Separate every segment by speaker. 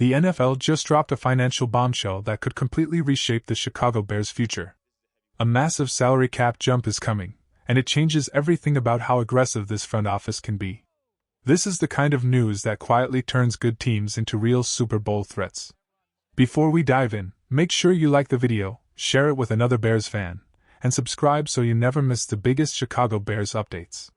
Speaker 1: The NFL just dropped a financial bombshell that could completely reshape the Chicago Bears' future. A massive salary cap jump is coming, and it changes everything about how aggressive this front office can be. This is the kind of news that quietly turns good teams into real Super Bowl threats. Before we dive in, make sure you like the video, share it with another Bears fan, and subscribe so you never miss the biggest Chicago Bears updates.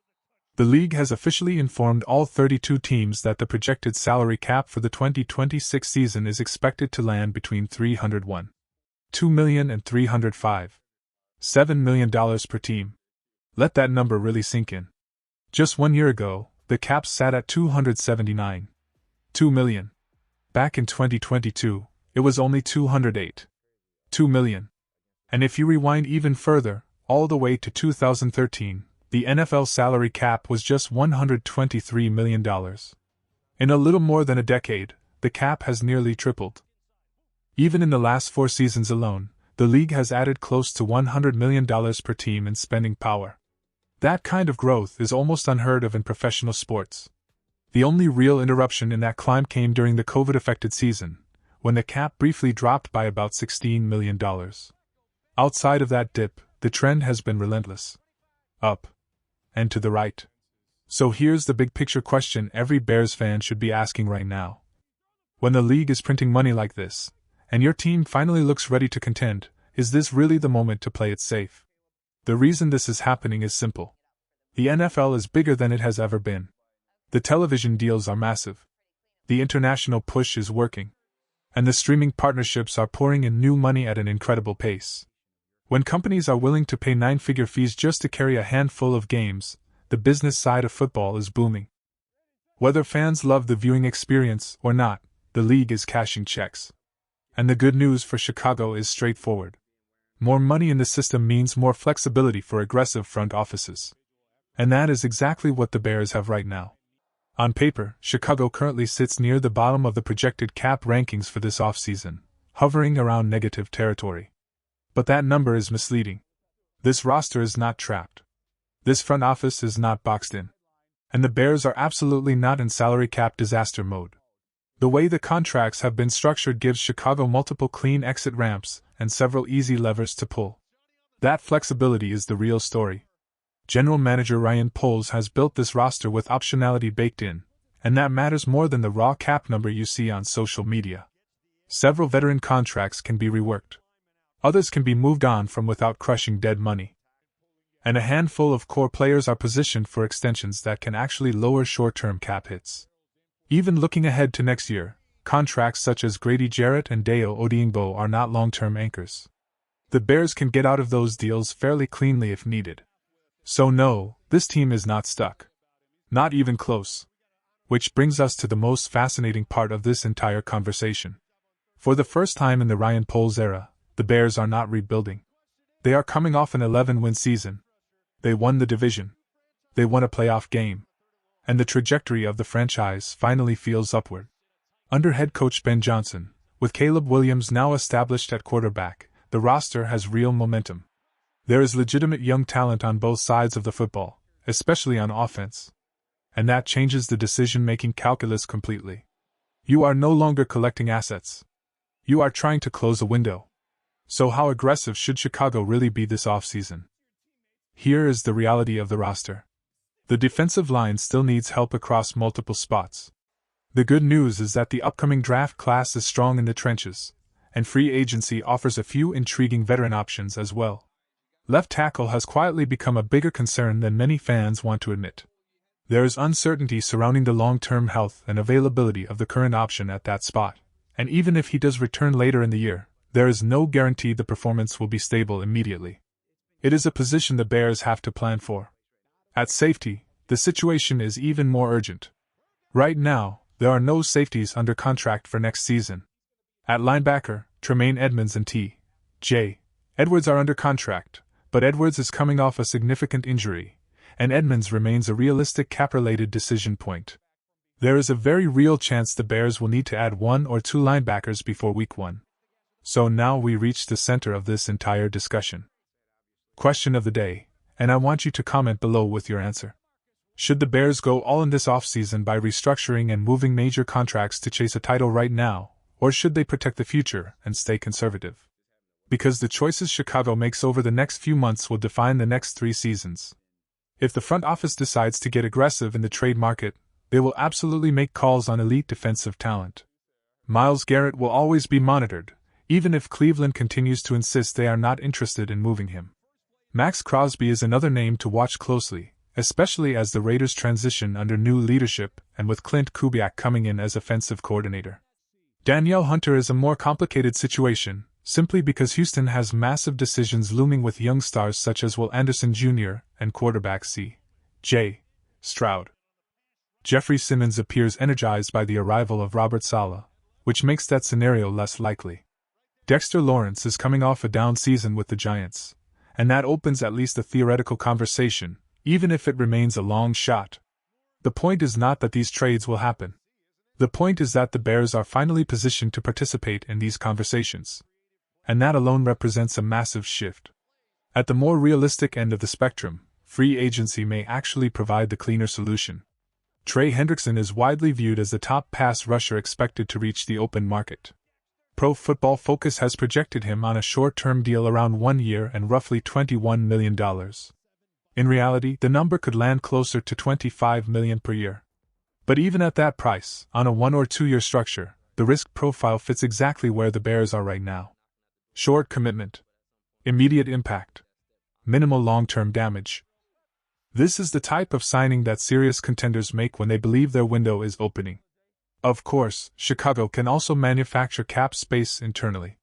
Speaker 1: The league has officially informed all 32 teams that the projected salary cap for the 2026 season is expected to land between $301.2 million and $305.7 million per team. Let that number really sink in. Just 1 year ago, the cap sat at $279.2 million. Back in 2022, it was only $208.2 million. And if you rewind even further, all the way to 2013, the NFL salary cap was just $123 million. In a little more than a decade, the cap has nearly tripled. Even in the last 4 seasons alone, the league has added close to $100 million per team in spending power. That kind of growth is almost unheard of in professional sports. The only real interruption in that climb came during the COVID-affected season, when the cap briefly dropped by about $16 million. Outside of that dip, the trend has been relentless. Up. And to the right. So here's the big picture question every Bears fan should be asking right now. When the league is printing money like this, and your team finally looks ready to contend, is this really the moment to play it safe? The reason this is happening is simple. The NFL is bigger than it has ever been. The television deals are massive. The international push is working. And the streaming partnerships are pouring in new money at an incredible pace. When companies are willing to pay 9-figure fees just to carry a handful of games, the business side of football is booming. Whether fans love the viewing experience or not, the league is cashing checks. And the good news for Chicago is straightforward. More money in the system means more flexibility for aggressive front offices. And that is exactly what the Bears have right now. On paper, Chicago currently sits near the bottom of the projected cap rankings for this offseason, hovering around negative territory. But that number is misleading. This roster is not trapped. This front office is not boxed in. And the Bears are absolutely not in salary cap disaster mode. The way the contracts have been structured gives Chicago multiple clean exit ramps and several easy levers to pull. That flexibility is the real story. General Manager Ryan Poles has built this roster with optionality baked in, and that matters more than the raw cap number you see on social media. Several veteran contracts can be reworked. Others can be moved on from without crushing dead money. And a handful of core players are positioned for extensions that can actually lower short-term cap hits. Even looking ahead to next year, contracts such as Grady Jarrett and Dayo Odeyingbo are not long-term anchors. The Bears can get out of those deals fairly cleanly if needed. So no, this team is not stuck. Not even close. Which brings us to the most fascinating part of this entire conversation. For the first time in the Ryan Poles era, the Bears are not rebuilding. They are coming off an 11-win season. They won the division. They won a playoff game. And the trajectory of the franchise finally feels upward. Under head coach Ben Johnson, with Caleb Williams now established at quarterback, the roster has real momentum. There is legitimate young talent on both sides of the football, especially on offense. And that changes the decision-making calculus completely. You are no longer collecting assets. You are trying to close a window. So how aggressive should Chicago really be this offseason? Here is the reality of the roster. The defensive line still needs help across multiple spots. The good news is that the upcoming draft class is strong in the trenches, and free agency offers a few intriguing veteran options as well. Left tackle has quietly become a bigger concern than many fans want to admit. There is uncertainty surrounding the long-term health and availability of the current option at that spot, and even if he does return later in the year, there is no guarantee the performance will be stable immediately. It is a position the Bears have to plan for. At safety, the situation is even more urgent. Right now, there are no safeties under contract for next season. At linebacker, Tremaine Edmunds and T.J. Edwards are under contract, but Edwards is coming off a significant injury, and Edmunds remains a realistic cap-related decision point. There is a very real chance the Bears will need to add 1 or 2 linebackers before Week 1. So now we reach the center of this entire discussion. Question of the day, and I want you to comment below with your answer. Should the Bears go all in this offseason by restructuring and moving major contracts to chase a title right now, Or should they protect the future and stay conservative? Because the choices Chicago makes over the next few months will define the next 3 seasons. If the front office decides to get aggressive in the trade market, they will absolutely make calls on elite defensive talent. Myles Garrett will always be monitored, even if Cleveland continues to insist they are not interested in moving him. Max Crosby is another name to watch closely, especially as the Raiders transition under new leadership and with Clint Kubiak coming in as offensive coordinator. Danielle Hunter is a more complicated situation, simply because Houston has massive decisions looming with young stars such as Will Anderson Jr. and quarterback C.J. Stroud. Jeffrey Simmons appears energized by the arrival of Robert Saleh, which makes that scenario less likely. Dexter Lawrence is coming off a down season with the Giants, and that opens at least a theoretical conversation, even if it remains a long shot. The point is not that these trades will happen. The point is that the Bears are finally positioned to participate in these conversations. And that alone represents a massive shift. At the more realistic end of the spectrum, free agency may actually provide the cleaner solution. Trey Hendrickson is widely viewed as the top pass rusher expected to reach the open market. Pro Football Focus has projected him on a short-term deal around 1 year and roughly $21 million. In reality, the number could land closer to $25 million per year. But even at that price, on a 1 or 2 year structure, the risk profile fits exactly where the Bears are right now. Short commitment. Immediate impact. Minimal long-term damage. This is the type of signing that serious contenders make when they believe their window is opening. Of course, Chicago can also manufacture cap space internally.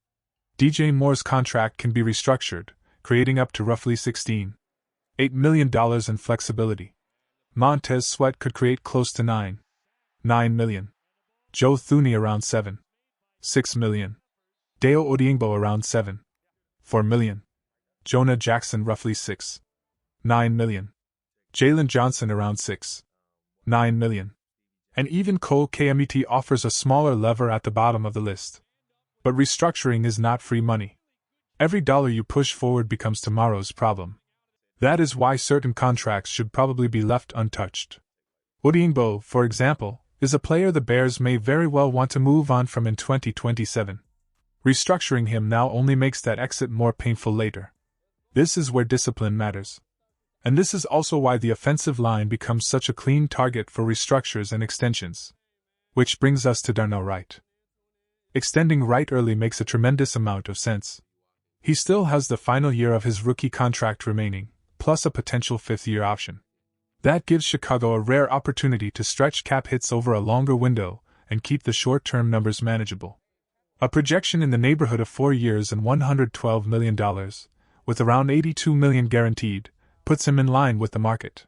Speaker 1: DJ Moore's contract can be restructured, creating up to roughly $16.8 million in flexibility. Montez Sweat could create close to $9 million. Joe Thuney around $7.6 million. Deo Odiengbo around $7.4 million. Jonah Jackson roughly $6.9 million. Jalen Johnson around $6.9 million. And even Cole Kmet offers a smaller lever at the bottom of the list. But restructuring is not free money. Every dollar you push forward becomes tomorrow's problem. That is why certain contracts should probably be left untouched. Odiengbo, for example, is a player the Bears may very well want to move on from in 2027. Restructuring him now only makes that exit more painful later. This is where discipline matters. And this is also why the offensive line becomes such a clean target for restructures and extensions. Which brings us to Darnell Wright. Extending Wright early makes a tremendous amount of sense. He still has the final year of his rookie contract remaining, plus a potential 5th-year option. That gives Chicago a rare opportunity to stretch cap hits over a longer window and keep the short-term numbers manageable. A projection in the neighborhood of 4 years and $112 million, with around $82 million guaranteed, puts him in line with the market.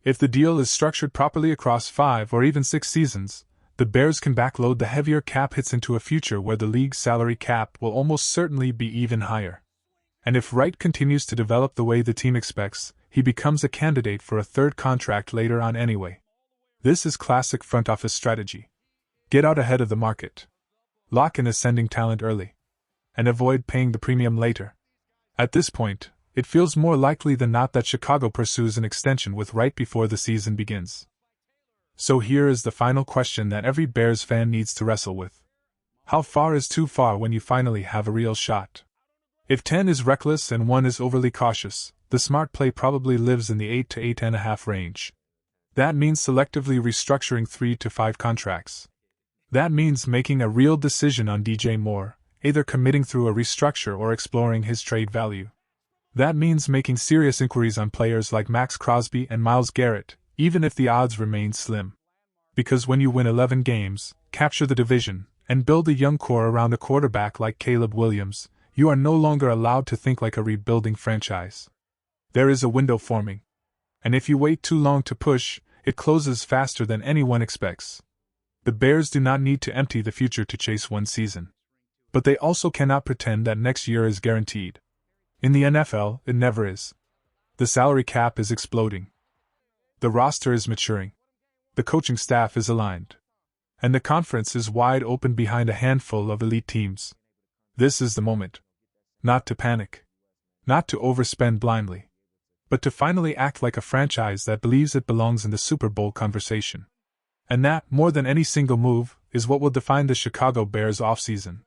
Speaker 1: If the deal is structured properly across 5 or even 6 seasons, the Bears can backload the heavier cap hits into a future where the league's salary cap will almost certainly be even higher. And if Wright continues to develop the way the team expects, he becomes a candidate for a 3rd contract later on anyway. This is classic front office strategy. Get out ahead of the market. Lock in ascending talent early. And avoid paying the premium later. At this point, it feels more likely than not that Chicago pursues an extension with Wright before the season begins. So here is the final question that every Bears fan needs to wrestle with. How far is too far when you finally have a real shot? If 10 is reckless and 1 is overly cautious, the smart play probably lives in the 8 to 8.5 range. That means selectively restructuring 3 to 5 contracts. That means making a real decision on DJ Moore, either committing through a restructure or exploring his trade value. That means making serious inquiries on players like Max Crosby and Myles Garrett, even if the odds remain slim. Because when you win 11 games, capture the division, and build a young core around a quarterback like Caleb Williams, you are no longer allowed to think like a rebuilding franchise. There is a window forming. And if you wait too long to push, it closes faster than anyone expects. The Bears do not need to empty the future to chase one season. But they also cannot pretend that next year is guaranteed. In the NFL, it never is. The salary cap is exploding. The roster is maturing. The coaching staff is aligned. And the conference is wide open behind a handful of elite teams. This is the moment. Not to panic. Not to overspend blindly. But to finally act like a franchise that believes it belongs in the Super Bowl conversation. And that, more than any single move, is what will define the Chicago Bears offseason.